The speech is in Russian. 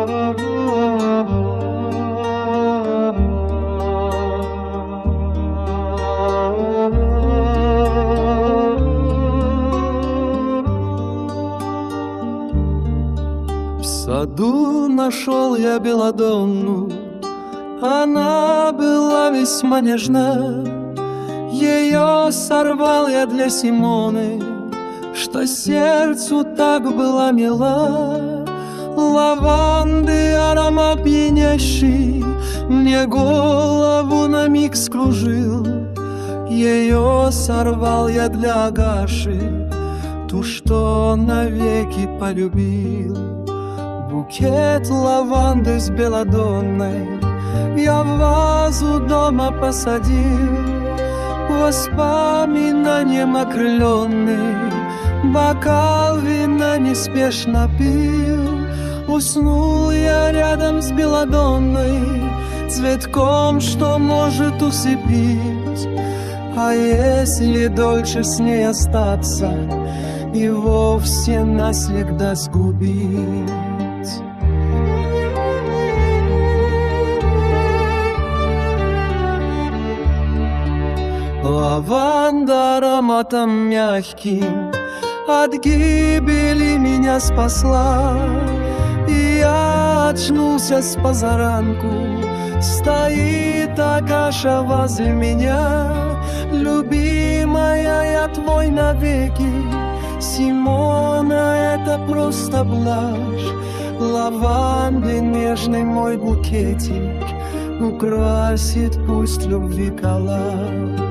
В саду нашел я белладонну, она была весьма нежна. Ее сорвал я для Симоны, что сердцу так была мила. Лаванды аромат пьянящий мне голову на миг скружил. Ее сорвал я для Агаши, ту, что навеки полюбил. Букет лаванды с белладонной я в вазу дома посадил. Воспоминанием окрыленный бокал вина неспешно пил. Уснул я рядом с белладонной, цветком, что может усыпить. А если дольше с ней остаться и вовсе навсегда сгубить? Лаванда ароматом мягким от гибели меня спасла. И я очнулся с позаранку, стоит Агаша возле меня. Любимая, я твой навеки, Симона, это просто блажь. Лаванды нежный мой букетик украсит пусть любви коллаж.